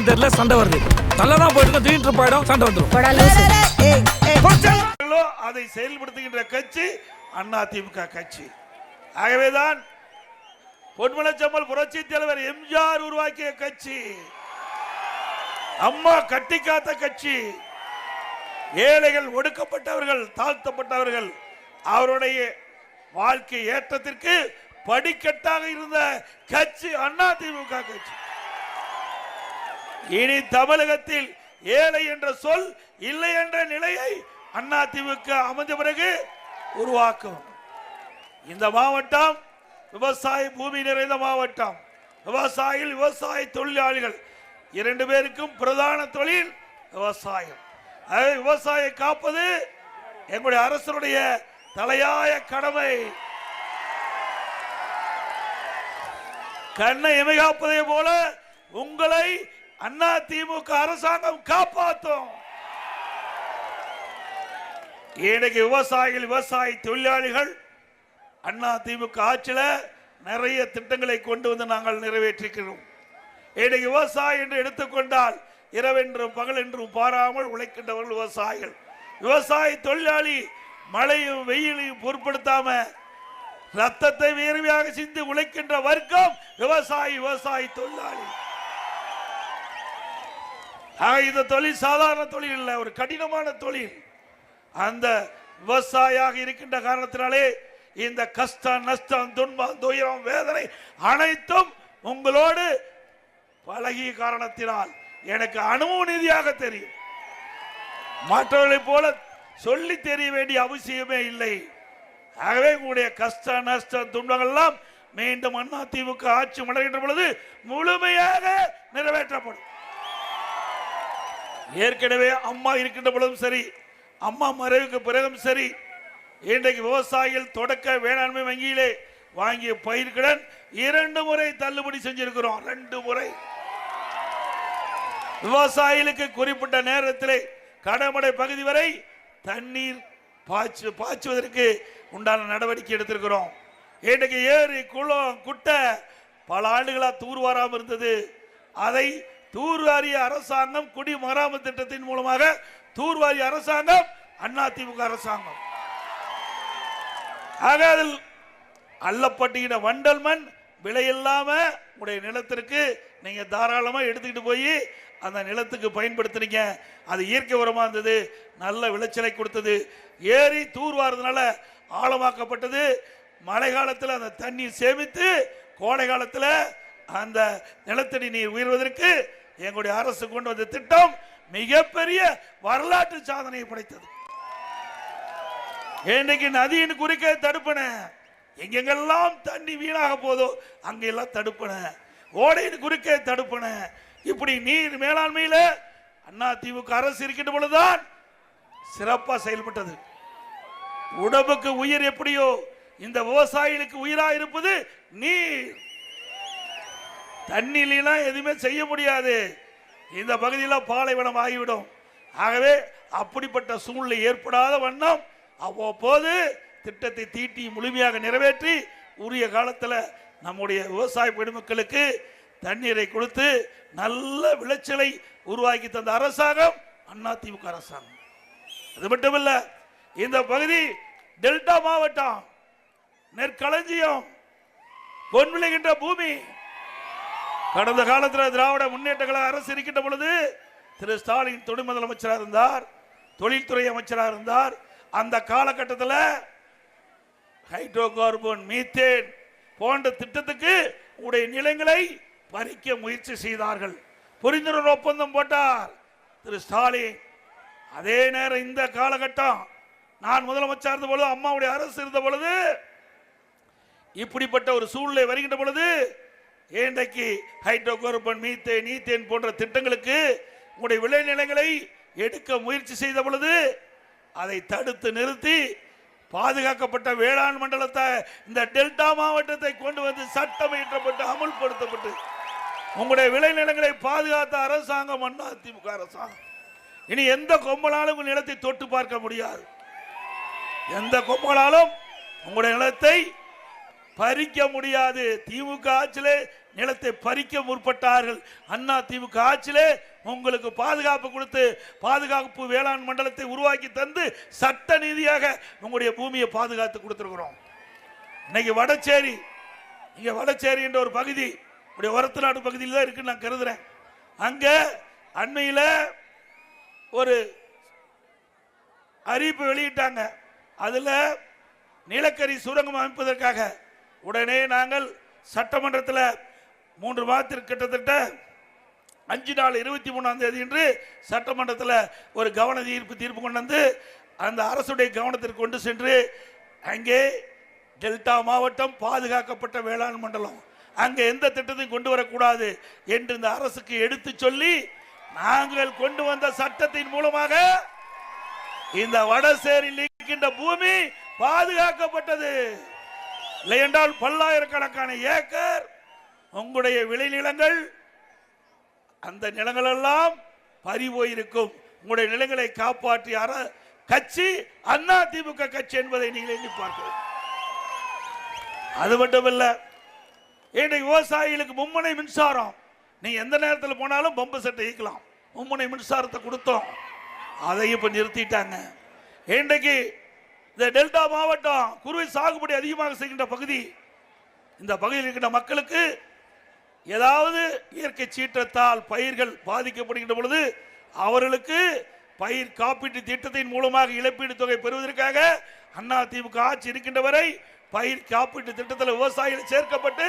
என்னன்னு தெரியல, சண்டை வருது. நல்லா போயிட்டு திடீர்னு போயிடும், சண்டை வந்துடும். அதை செயல்படுத்துகின்ற கட்சி அதிமுக கட்சி. ஆகவேதான் பொன்மனச்செம்மல் புரட்சி தலைவர் எம்ஜிஆர் உருவாக்கிய கட்சி, அம்மா கட்டி காத்த கட்சி. ஏழைகள், ஒடுக்கப்பட்டவர்கள், தாழ்த்தப்பட்டவர்கள் அவருடைய வாழ்க்கை ஏற்றத்திற்கு படிக்கட்டாக இருந்த கட்சி அதிமுக கட்சி. இனி தமிழகத்தில் ஏழை என்ற சொல் இல்லை என்ற நிலையை அதிமுக அமைந்த பிறகு உருவாக்கும். இந்த மாவட்டம் விவசாய பூமி நிறைந்த மாவட்டம். விவசாயிகள், விவசாய தொழிலாளிகள் இரண்டு பேருக்கும் பிரதான தொழில் விவசாயம். விவசாய காப்பது எங்களுடைய அரசுடைய தலையாய கடமை. கண்ணை இமை காப்பதை போல உங்களை அதிமுக அரசாங்கம் காப்பாற்றும். இன்னைக்கு விவசாயிகள், விவசாய தொழிலாளிகள் அதிமுக ஆட்சியில் நிறைய திட்டங்களை கொண்டு வந்து நாங்கள் நிறைவேற்றிக்கிறோம். இன்னைக்கு விவசாயம் என்று எடுத்துக்கொண்டால் இரவென்றும் பகல் என்றும் பாராமல் உழைக்கின்றவர்கள் விவசாயிகள். விவசாய தொழிலாளி மழையும் வெயிலையும் பொருட்படுத்தாம ரத்தத்தை வேர்வையாக சிந்து உழைக்கின்ற வர்க்கம் விவசாயி, விவசாய தொழிலாளி. இந்த தொழில் சாதாரண தொழில் இல்லை, ஒரு கடினமான தொழில். அந்த விவசாயியாக இருக்கின்ற காரணத்தினாலே இந்த கஷ்டம், நஷ்டம், துன்பம், துயரம், வேதனை அனைத்தும் உங்களோடு பழகிய காரணத்தினால் எனக்கு அனுபவ ரீதியாக தெரியும். மற்றவர்களைப் போல சொல்லி தெரிய வேண்டிய அவசியமே இல்லை. ஆகவே உங்களுடைய கஷ்ட, நஷ்டம், துன்பங்கள் எல்லாம் மீண்டும் அதிமுக ஆட்சி மலர்கின்ற பொழுது முழுமையாக நிறைவேற்றப்படும். ஏற்கனவே அம்மா இருக்கின்ற பொழுதும் சரி, அம்மா மறைவுக்கு பிறகும் சரி, இன்றைக்கு விவசாயிகள் தொடக்க வேளாண்மை வங்கியிலே வாங்கிய பயிர்கடன் 2 முறை தள்ளுபடி செஞ்சிருக்கிறோம். 2 முறை. விவசாயிகளுக்கு குறிப்பிட்ட நேரத்திலே கடமடை பகுதி வரை தண்ணீர் பாய்ச்சுவதற்கு உண்டான நடவடிக்கை எடுத்திருக்கிறோம். இன்றைக்கு ஏரி, குளம், குட்டை பல ஆண்டுகளாக தூர்வாராமல் இருந்தது. அதை தூர்வாரிய அரசாங்கம், குடிமராமத்து திட்டத்தின் மூலமாக தூர்வாரிய அரசாங்கம் அதிமுக அரசாங்கம். ஆக அதில் அள்ளப்பட்டுகிற வண்டல் மண் விலையில்லாம உடைய நிலத்திற்கு நீங்க தாராளமா எடுத்துக்கிட்டு போய் அந்த நிலத்துக்கு பயன்படுத்தினீங்க. அது இயற்கை உரமா இருந்தது, நல்ல விளைச்சலை கொடுத்தது. ஏரி தூர்வாரதுனால ஆழமாக்கப்பட்டது. மழை காலத்தில் அந்த தண்ணீர் சேமித்து கோடை காலத்தில் அந்த நிலத்தடி நீர் உயர்வதற்கு எங்களுடைய அரசு கொண்டு வந்த திட்டம் மிகப்பெரிய வரலாற்று சாதனையை படைத்தது. இன்றைக்கு நதியின் குறுக்கே தடுப்பன, எங்கெங்கெல்லாம் தண்ணி வீணாக போதோ அங்கெல்லாம் தடுப்பன, ஓடையின் குறுக்கே தடுப்பன. இப்படி நீர் மேலாண்மையில அதிமுக அரசு இருக்கின்ற பொழுதுதான் சிறப்பா செயல்பட்டது. உடம்புக்கு உயிர் எப்படியோ இந்த விவசாயிகளுக்கு உயிராக இருப்பது நீர். தண்ணிலாம் எதுவுமே செய்ய முடியாது. இந்த பகுதியில் பாலைவனம் ஆகிவிடும். ஆகவே அப்படிப்பட்ட சூழ்நிலை ஏற்படாத வண்ணம் அவ்வப்போது திட்டத்தை தீட்டி முழுமையாக நிறைவேற்றி உரிய காலத்தில் நம்முடைய விவசாய பெருமக்களுக்கு தண்ணீரை கொடுத்து நல்ல விளைச்சலை உருவாக்கி தந்த அரசாங்கம் அதிமுக அரசாங்கம். அது மட்டுமல்ல, இந்த பகுதி டெல்டா மாவட்டம், நெற்களஞ்சியம், பொன் விளைகின்ற பூமி. கடந்த காலத்தில் திராவிட முன்னேற்ற கழக அரசு இருக்கின்ற பொழுது திரு ஸ்டாலின் துணை முதலமைச்சராக இருந்தார், தொழில்துறை அமைச்சராக இருந்தார். அந்த காலகட்டத்தில் ஹைட்ரோ கார்பன், மீத்தேன் போன்ற திட்டத்துக்கு உடைய நிலங்களை பறிக்க முயற்சி செய்தார்கள். புரிந்துணர்வு ஒப்பந்தம் போட்டார் திரு ஸ்டாலின். அதே நேரம் இந்த காலகட்டம் நான் முதலமைச்சர் இருந்த பொழுது, அம்மாவுடைய அரசு இருந்த பொழுது, இப்படிப்பட்ட ஒரு சூழ்நிலை வருகின்ற பொழுது இன்றைக்கு ஹைட்ரோ கார்பன், மீத்தேன், ஈத்தேன் போன்ற திட்டங்களுக்கு உங்களுடைய விளைநிலங்களை எடுக்க முயற்சி செய்த பொழுது அதை தடுத்து நிறுத்தி பாதுகாக்கப்பட்ட வேளாண் மண்டலத்தை இந்த டெல்டா மாவட்டத்தை கொண்டு வந்து சட்டம் இயற்றப்பட்டு அமுல்படுத்தப்பட்டு உங்களுடைய விளைநிலங்களை பாதுகாத்த அரசாங்கம் அதிமுக அரசாங்கம். இனி எந்த கொம்பனாலும் உங்கள் நிலத்தை தொட்டு பார்க்க முடியாது. எந்த கொம்பனாலும் உங்களுடைய நிலத்தை பறிக்க முடியாது. திமுக ஆட்சியிலே நிலத்தை பறிக்க முற்பட்டார்கள். அண்ணா திமுக ஆட்சியிலே உங்களுக்கு பாதுகாப்பு கொடுத்து பாதுகாப்பு வேளாண் மண்டலத்தை உருவாக்கி தந்து சட்ட நீதியாக உங்களுடைய பூமியை பாதுகாத்து கொடுத்திருக்கிறோம். இன்னைக்கு வடச்சேரி, இங்க வடச்சேரி என்ற ஒரு பகுதி ஒரத்தநாடு பகுதியில் தான் இருக்குன்னு நான் கருதுறேன். அங்க அண்மையில் ஒரு அறிவிப்பு வெளியிட்டாங்க. அதுல நிலக்கரி சுரங்கம் அமைப்பதற்காக உடனே நாங்கள் சட்டமன்றத்தில் 3 மாதத்திற்கு கிட்டத்தட்ட 5 நாள் 23ஆம் தேதி என்று சட்டமன்றத்தில் ஒரு கவன தீர்ப்பு கொண்டு வந்து அந்த அரசுடைய கவனத்திற்கு கொண்டு சென்று அங்கே டெல்டா மாவட்டம் பாதுகாக்கப்பட்ட வேளாண் மண்டலம், அங்கே எந்த திட்டத்தையும் கொண்டு வரக்கூடாது என்று இந்த அரசுக்கு எடுத்து சொல்லி நாங்கள் கொண்டு வந்த சட்டத்தின் மூலமாக இந்த வடசேரியில் இருக்கின்ற பூமி பாதுகாக்கப்பட்டது. இல்லையென்றால் பல்லாயிரக்கணக்கான ஏக்கர் உங்களுடைய விளைநிலங்கள், அந்த நிலங்கள் எல்லாம் பறி போயிருக்கும். உங்களுடைய நிலங்களை காப்பாற்றிய கட்சி அண்ணா திமுக கட்சி என்பதை நீங்கள் எண்ணி பார்க்க. அது மட்டுமல்ல, இன்றைக்கு விவசாயிகளுக்கு மும்முனை மின்சாரம், நீ எந்த நேரத்தில் போனாலும் பம்பு செட்டை இயக்கலாம். மும்முனை மின்சாரத்தை கொடுத்தோம், அதை இப்ப நிறுத்திட்டாங்க. இன்றைக்கு இந்த டெல்டா மாவட்டம் குறுவை சாகுபடி அதிகமாக செய்கின்ற பகுதி, இந்த பகுதியில் இருக்கின்ற மக்களுக்கு ஏதாவது இயற்கை சீற்றத்தால் பயிர்கள் பாதிக்கப்படுகின்ற பொழுது அவர்களுக்கு பயிர் காப்பீட்டு திட்டத்தின் மூலமாக இழப்பீடு தொகை பெறுவதற்காக அண்ணா திமுக ஆட்சி இருக்கின்ற வரை பயிர் காப்பீட்டு திட்டத்தில் விவசாயிகள் சேர்க்கப்பட்டு